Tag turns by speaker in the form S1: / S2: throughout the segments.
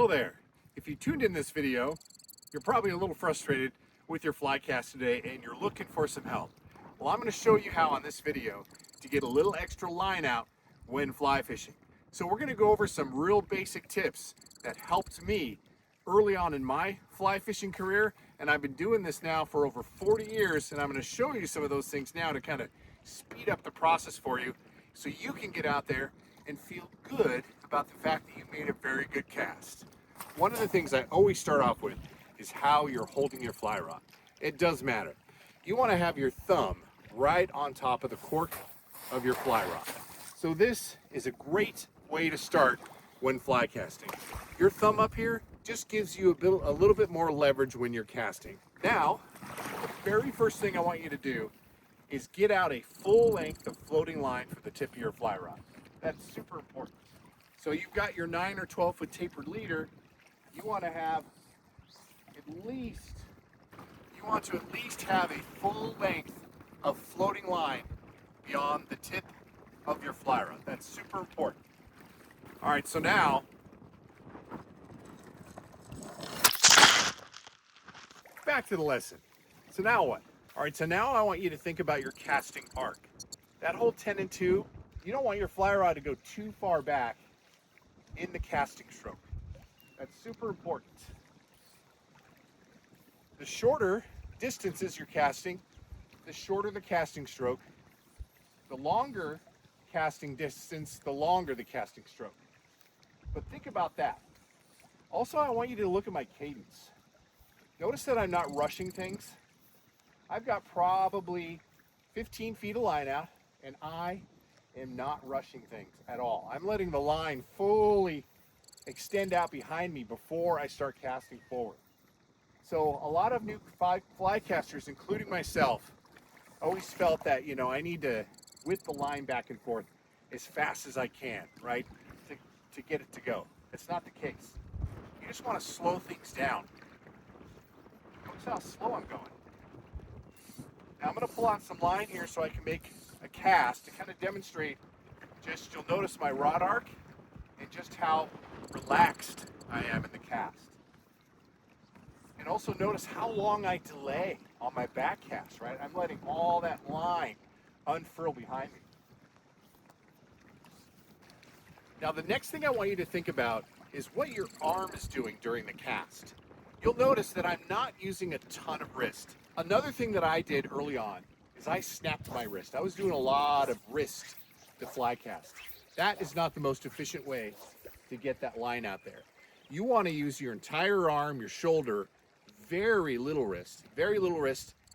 S1: Hello there. If you tuned in this video, you're probably a little frustrated with your fly cast today and you're looking for some help. Well, I'm going to show you how on this video to get a little extra line out when fly fishing. So we're going to go over some real basic tips that helped me early on in my fly fishing career, and I've been doing this now for over 40 years, and I'm going to show you some of those things now to kind of speed up the process for you so you can get out there and feel good about the fact that you made a very good cast. One of the things I always start off with is how you're holding your fly rod. It does matter. You want to have your thumb right on top of the cork of your fly rod. So this is a great way to start when fly casting. Your thumb up here just gives you a little bit more leverage when you're casting. Now, the very first thing I want you to do is get out a full length of floating line for the tip of your fly rod. That's super important. So you've got your 9 or 12 foot tapered leader. You want to at least have a full length of floating line beyond the tip of your fly rod. That's super important. All right, so now back to the lesson. So now what? All right, so now I want you to think about your casting arc. That whole 10 and 2, you don't want your fly rod to go too far back in the casting stroke. That's super important. The shorter distances you're casting, the shorter the casting stroke. The longer casting distance, the longer the casting stroke. But think about that. Also, I want you to look at my cadence. Notice that I'm not rushing things. I've got probably 15 feet of line out, and I am not rushing things at all. I'm letting the line fully extend out behind me before I start casting forward. So a lot of new fly casters, including myself, always felt that, I need to whip the line back and forth as fast as I can, right, to get it to go. It's not the case. You just want to slow things down. Notice how slow I'm going. Now I'm going to pull out some line here so I can make a cast to kind of demonstrate you'll notice my rod arc and just how relaxed I am in the cast. And also notice how long I delay on my back cast, right? I'm letting all that line unfurl behind me. Now the next thing I want you to think about is what your arm is doing during the cast. You'll notice that I'm not using a ton of wrist. Another thing that I did early on is I snapped my wrist. I was doing a lot of wrist to fly cast. That is not the most efficient way to get that line out there. You want to use your entire arm, your shoulder, very little wrist,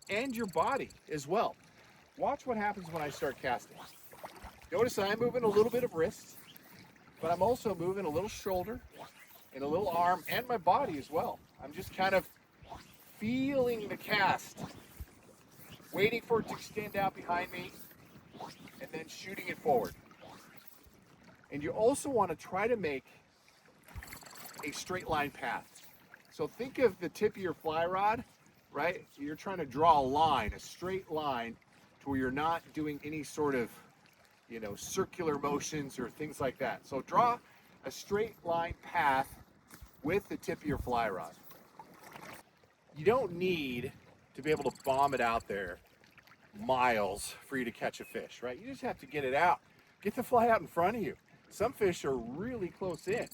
S1: and your body as well. Watch what happens when I start casting. Notice I'm moving a little bit of wrist, but I'm also moving a little shoulder and a little arm and my body as well. I'm just kind of feeling the cast, waiting for it to extend out behind me, and then shooting it forward. And you also want to try to make a straight line path. So think of the tip of your fly rod, right? You're trying to draw a line, a straight line, to where you're not doing any sort of, circular motions or things like that. So draw a straight line path with the tip of your fly rod. You don't need to be able to bomb it out there miles for you to catch a fish, right? You just have to get it out. Get the fly out in front of you. Some fish are really close in,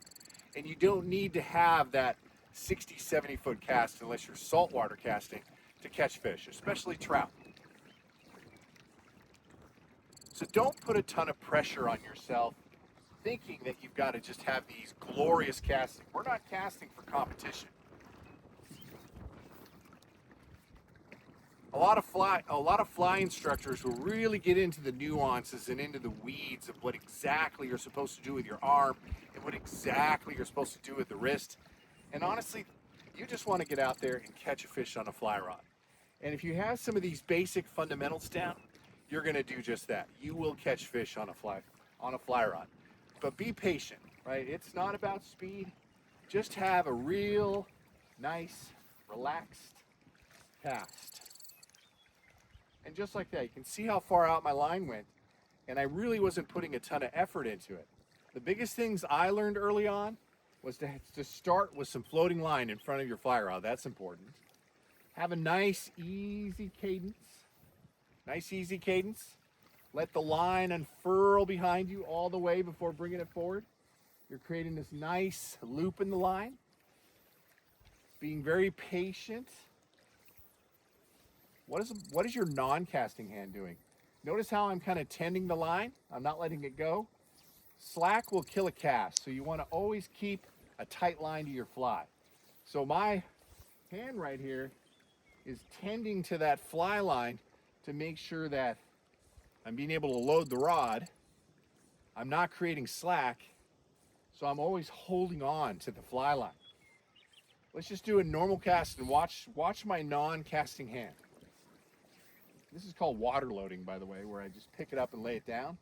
S1: and you don't need to have that 60, 70 foot cast unless you're saltwater casting to catch fish, especially trout. So don't put a ton of pressure on yourself thinking that you've got to just have these glorious casting. We're not casting for competition. A lot of fly instructors will really get into the nuances and into the weeds of what exactly you're supposed to do with your arm and what exactly you're supposed to do with the wrist. And honestly, you just want to get out there and catch a fish on a fly rod. And if you have some of these basic fundamentals down, you're going to do just that. You will catch fish on a fly rod. But be patient, right? It's not about speed. Just have a real nice, relaxed cast. And just like that, you can see how far out my line went, and I really wasn't putting a ton of effort into it. The biggest things I learned early on was to start with some floating line in front of your fly rod. That's important. Have a nice, easy cadence. Nice, easy cadence. Let the line unfurl behind you all the way before bringing it forward. You're creating this nice loop in the line. Being very patient. What is your non-casting hand doing? Notice how I'm kind of tending the line. I'm not letting it go. Slack will kill a cast, so you want to always keep a tight line to your fly. So my hand right here is tending to that fly line to make sure that I'm being able to load the rod. I'm not creating slack, so I'm always holding on to the fly line. Let's just do a normal cast and watch my non-casting hand. This is called water loading, by the way, where I just pick it up and lay it down.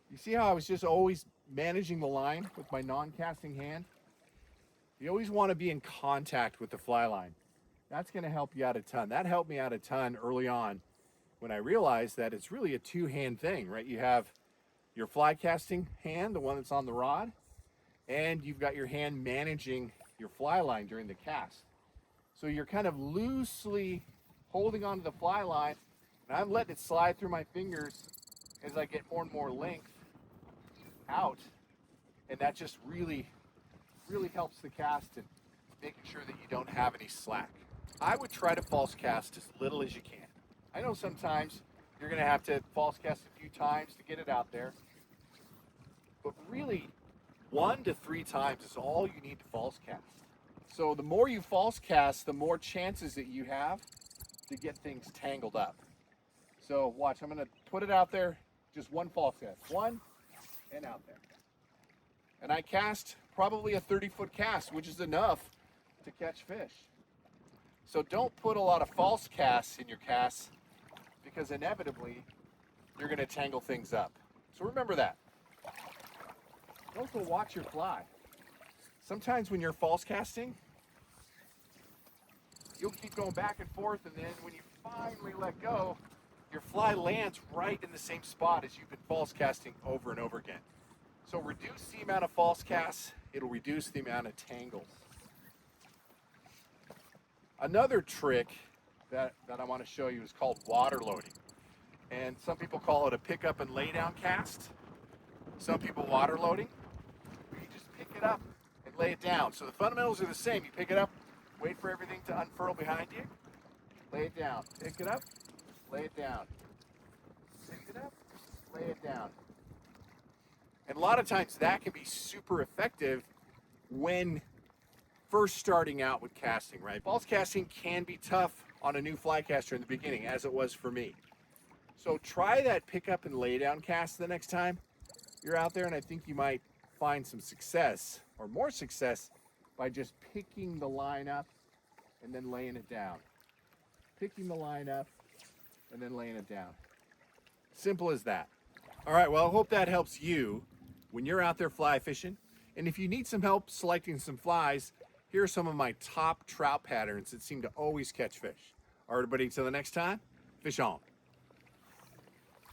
S1: You see how I was just always managing the line with my non-casting hand? You always want to be in contact with the fly line. That's going to help you out a ton. That helped me out a ton early on when I realized that it's really a two-hand thing, right? You have your fly casting hand, the one that's on the rod, and you've got your hand managing your fly line during the cast. So you're kind of loosely holding onto the fly line, and I'm letting it slide through my fingers as I get more and more length out, and that just really helps the cast and making sure that you don't have any slack. I would try to false cast as little as you can. I know sometimes you're going to have to false cast a few times to get it out there, but really 1 to 3 times is all you need to false cast. So the more you false cast, the more chances that you have to get things tangled up. So watch, I'm going to put it out there, just one false cast, one and out there. And I cast probably a 30-foot cast, which is enough to catch fish. So don't put a lot of false casts in your casts, because inevitably you're going to tangle things up. So remember that. Also watch your fly. Sometimes when you're false casting, you'll keep going back and forth, and then when you finally let go, your fly lands right in the same spot as you've been false casting over and over again. So reduce the amount of false casts, it'll reduce the amount of tangles. Another trick that I want to show you is called water loading. And some people call it a pick up and lay down cast. Some people water loading. You just pick it up and lay it down. So the fundamentals are the same. You pick it up, wait for everything to unfurl behind you, lay it down. Pick it up, lay it down. Pick it up, lay it down. And a lot of times that can be super effective when first starting out with casting, right? False casting can be tough on a new fly caster in the beginning, as it was for me. So try that pick up and lay down cast the next time you're out there, and I think you might find some success, or more success, by just picking the line up and then laying it down. Picking the line up and then laying it down. Simple as that. All right, well, I hope that helps you when you're out there fly fishing. And if you need some help selecting some flies, here are some of my top trout patterns that seem to always catch fish. All right, everybody, until the next time, fish on.